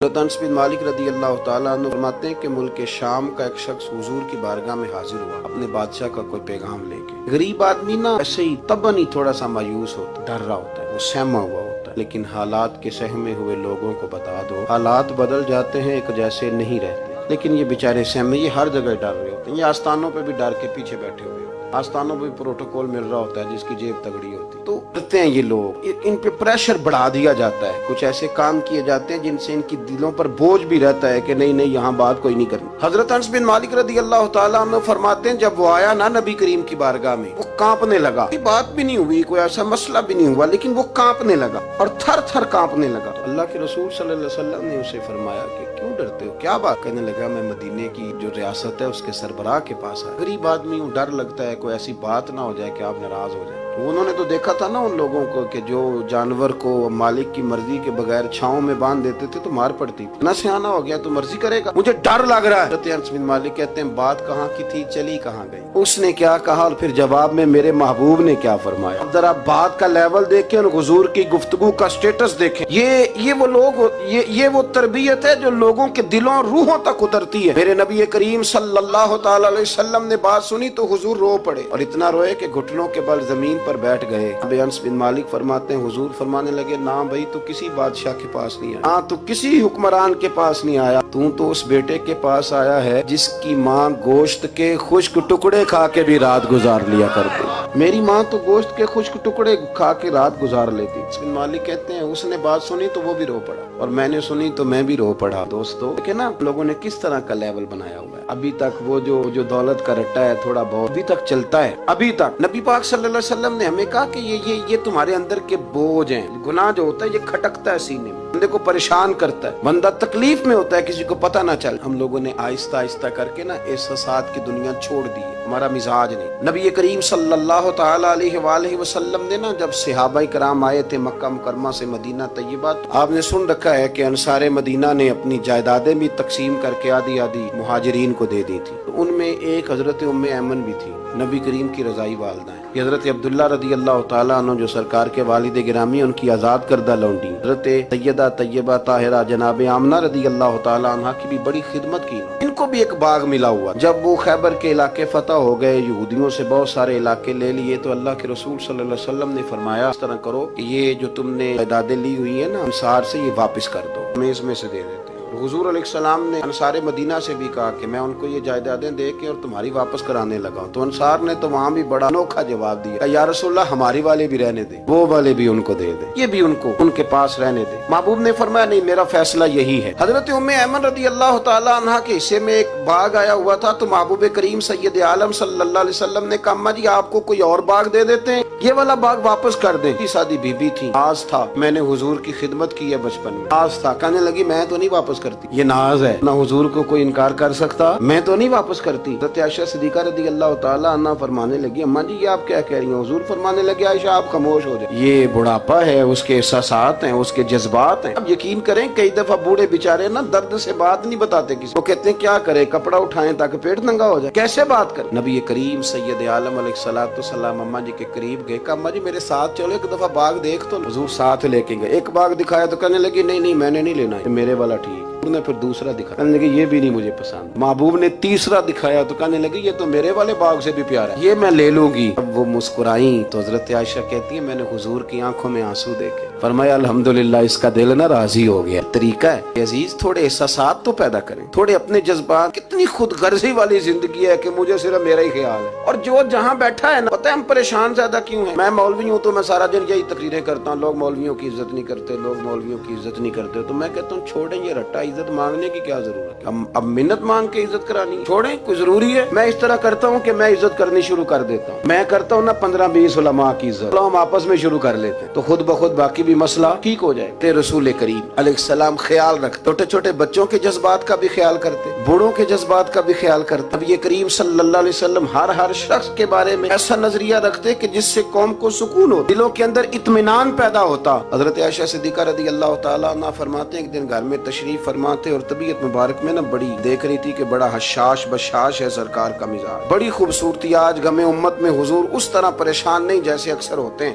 حضرت انس بن مالک رضی اللہ تعالیٰ عنہ فرماتے ہیں کہ ملک شام کا ایک شخص حضور کی بارگاہ میں حاضر ہوا اپنے بادشاہ کا کوئی پیغام لے کے۔ غریب آدمی نا ایسے ہی طبعاً ہی تھوڑا سا مایوس ہوتا ہے، ڈر رہا ہوتا ہے، وہ سہما ہوا ہوتا ہے، لیکن حالات کے سہمے ہوئے لوگوں کو بتا دو حالات بدل جاتے ہیں، ایک جیسے نہیں رہتے۔ لیکن یہ بیچارے سہمے، یہ ہر جگہ ڈر رہے ہوتے ہیں، یہ آستانوں پہ بھی ڈر کے پیچھے بیٹھے ہوئے ہوتے ہیں، آستانوں پہ بھی پروٹوکول مل رہا ہوتا ہے جس کی جیب تگڑی ہوتی ہے، تو ڈرتے ہیں یہ لوگ، ان پہ پریشر بڑھا دیا جاتا ہے، کچھ ایسے کام کیے جاتے ہیں جن سے ان کی دلوں پر بوجھ بھی رہتا ہے کہ نہیں نہیں یہاں بات کوئی نہیں کرنی۔ حضرت انس بن مالک رضی اللہ تعالیٰ عنہ فرماتے ہیں جب وہ آیا نا نبی کریم کی بارگاہ میں، وہ کانپنے لگا، کوئی بات بھی نہیں ہوئی، کوئی ایسا مسئلہ بھی نہیں ہوا، لیکن وہ کانپنے لگا اور تھر تھر کانپنے لگا۔ تو اللہ کے رسول صلی اللہ علیہ وسلم نے اسے فرمایا کہ کیوں ڈرتے ہو، کیا بات؟ کہنے لگا میں مدینے کی جو ریاست ہے اس کے سربراہ کے پاس آیا، غریب آدمی ہوں، ڈر لگتا ہے کوئی ایسی بات نہ ہو جائے کہ آپ ناراض ہو جائیں۔ انہوں نے تو دیکھا تھا نا ان لوگوں کو کہ جو جانور کو مالک کی مرضی کے بغیر چھاؤں میں باندھ دیتے تھے تو مار پڑتی تھی، نہ سیانا ہو گیا تو مرضی کرے گا، مجھے ڈر لگ رہا ہے۔ حضرت انس بن مالک کہتے ہیں بات کہاں کی تھی، چلی کہاں گئی؟ اس نے کیا کہا اور پھر جواب میں میرے محبوب نے کیا فرمایا۔ اب ذرا بات کا لیول دیکھیں اور حضور کی گفتگو کا سٹیٹس دیکھیں، یہ وہ لوگ، یہ وہ تربیت ہے جو لوگوں کے دلوں اور روحوں تک اترتی ہے۔ میرے نبی کریم صلی اللہ تعالی علیہ وسلم نے بات سنی تو حضور رو پڑے، اور اتنا روئے کہ گھٹنوں کے بل زمین پر بیٹھ گئے۔ اب انس بن مالک فرماتے ہیں حضور فرمانے لگے نہ بھائی تو کسی بادشاہ کے پاس نہیں آیا، ہاں تو کسی حکمران کے پاس نہیں آیا، تو اس بیٹے کے پاس آیا ہے جس کی ماں گوشت کے خشک ٹکڑے کھا کے بھی رات گزار لیا کرتی۔ میری ماں تو گوشت کے خشک ٹکڑے کھا کے رات گزار لیتی۔ انس بن مالک کہتے ہیں اس نے بات سنی تو وہ بھی رو پڑا، اور میں نے سنی تو میں بھی رو پڑا۔ دوستو کہ نا لوگوں نے کس طرح کا لیول بنایا ہوا ہے، ابھی تک وہ جو دولت کا رٹا ہے تھوڑا بہت ابھی تک چلتا ہے۔ ابھی تک نبی پاک صلی اللہ علیہ وسلم نے ہمیں کہا کہ یہ تمہارے اندر کے بوجھ ہیں، گناہ جو ہوتا ہے یہ کھٹکتا ہے سینے میں، بندے کو پریشان کرتا ہے، بندہ تکلیف میں ہوتا ہے کسی کو پتہ نہ چل۔ ہم لوگوں نے آہستہ آہستہ کر کے نا احساسات کی دنیا چھوڑ دی ہے، ہمارا مزاج نہیں۔ نبی کریم صلی اللہ تعالی علیہ وآلہ وسلم نے نا جب صحابہ کرام آئے تھے مکہ مکرمہ سے مدینہ طیبہ، آپ نے سن رکھا ہے کہ انصار مدینہ نے اپنی جائیدادیں بھی تقسیم کر کے آدھی آدھی مہاجرین کو دے دی تھی، تو ان میں ایک حضرت ام ایمن بھی تھی، نبی کریم کی رضائی والدہ ہیں۔ یہ حضرت عبداللہ رضی اللہ تعالیٰ عنہ جو سرکار کے والد گرامی، ان کی آزاد کردہ لونڈی حضرت سیدہ طیبہ طاہرہ جناب آمنہ رضی اللہ تعالیٰ عنہ کی بھی بڑی خدمت کی، ان کو بھی ایک باغ ملا ہوا۔ جب وہ خیبر کے علاقے فتح ہو گئے، یہودیوں سے بہت سارے علاقے لے لیے، تو اللہ کے رسول صلی اللہ علیہ وسلم نے فرمایا اس طرح کرو کہ یہ جو تم نے جائیدادیں لی ہوئی ہیں نا انصار سے، یہ واپس کر دو، ہمیں اس میں سے دے دیتے ہیں۔ حضور علیہ السلام نے انصار مدینہ سے بھی کہا کہ میں ان کو یہ جائیدادیں دے کے اور تمہاری واپس کرانے لگا ہوں، تو انصار نے تو وہاں بھی بڑا انوکھا جواب دیا، یا رسول اللہ ہماری والے بھی رہنے دے، وہ والے بھی ان کو دے دے، یہ بھی ان کے پاس رہنے دے۔ محبوب نے فرمایا نہیں، میرا فیصلہ یہی ہے۔ حضرت ام ایمن رضی اللہ تعالی عنہا کے حصے میں ایک باغ آیا ہوا تھا، تو محبوب کریم سید عالم صلی اللہ علیہ وسلم نے کہا اما جی آپ کو کوئی اور باغ دے دیتے ہیں، یہ والا باغ واپس کر دیں۔ سادی بی بی تھی، ناز تھا، میں نے حضور کی خدمت کی ہے بچپن میں، ناز تھا، کہنے لگی میں تو نہیں واپس کرتی، یہ ناز ہے، نہ حضور کو کوئی انکار کر سکتا، میں تو نہیں واپس کرتی۔ حضرت عائشہ صدیقہ رضی اللہ تعالی عنہ فرمانے لگی اما جی یہ آپ کیا کہہ رہی ہیں؟ حضور فرمانے لگے عائشہ آپ خاموش ہو جائیں، یہ بڑھاپا ہے، اس کے احساسات ہیں، اس کے جذبات ہیں۔ اب یقین کریں کئی دفعہ بوڑھے بیچارے نا درد سے بات نہیں بتاتے کسی کو، کہتے ہیں کیا کرے، کپڑا اٹھائیں تاکہ پیٹ ننگا ہو جائے، کیسے بات کریں۔ نبی کریم سید عالم علیہ الصلوۃ والسلام اما جی کے قریب گئے، کہا اما جی میرے ساتھ چلو ایک دفعہ باغ دیکھ تو۔ حضور ساتھ لے کے گئے، ایک باغ دکھایا تو کہنے لگی نہیں نہیں میں نے نہیں لینا، میرے والا ٹھیک۔ انہوں نے پھر دوسرا دکھایا، کہنے لگے یہ بھی نہیں مجھے پسند۔ محبوب نے تیسرا دکھایا تو کہنے لگی یہ تو میرے والے باغ سے بھی پیارا ہے، یہ میں لے لوں گی۔ اب وہ مسکرائیں تو حضرت عائشہ کہتی ہے میں نے حضور کی آنکھوں میں آنسو دیکھے، فرمایا الحمدللہ اس کا دل نہ راضی ہو گیا۔ طریقہ ہے عزیز تھوڑے احساسات تو پیدا کریں، تھوڑے اپنے جذبات، کتنی خود غرضی والی زندگی ہے کہ مجھے صرف میرا ہی خیال ہے، اور جو جہاں بیٹھا ہے نا پتہ ہے ہم پریشان زیادہ کیوں ہیں۔ میں مولوی ہوں تو میں سارا دن یہی تقریریں کرتا ہوں، لوگ مولویوں کی عزت نہیں کرتے، لوگ مولویوں کی عزت نہیں کرتے، تو میں کہتا ہوں چھوڑیں یہ رٹا، عزت مانگنے کی کیا ضرورت ہے، اب منت مانگ کے عزت کرانی چھوڑیں، کوئی ضروری ہے؟ میں اس طرح کرتا ہوں کہ میں عزت کرنی شروع کر دیتا ہوں، میں کرتا ہوں نا 15-20 علماء کی عزت، ہم آپس میں شروع کر لیتے ہیں تو خود بخود باقی بھی مسئلہ ٹھیک ہو جائے۔ تے رسول کریم علیہ السلام خیال رکھتے، چھوٹے چھوٹے بچوں کے جذبات کا بھی خیال کرتے، بوڑھوں کے جذبات کا بھی خیال کرتے۔ اب یہ کریم صلی اللہ علیہ وسلم ہر شخص کے بارے میں ایسا نظریہ رکھتے کہ جس سے قوم کو سکون ہو، دلوں کے اندر اطمینان پیدا ہوتا۔ حضرت عائشہ صدیقہ رضی اللہ تعالیٰ عنہ فرماتے ہیں ایک دن گھر میں تشریف فرماتے اور طبیعت مبارک میں نا بڑی دیکھ رہی تھی کہ بڑا حشاش بشاش ہے سرکار کا مزاج، بڑی خوبصورتی، آج غم امت میں حضور اس طرح پریشان نہیں جیسے اکثر ہوتے ہیں۔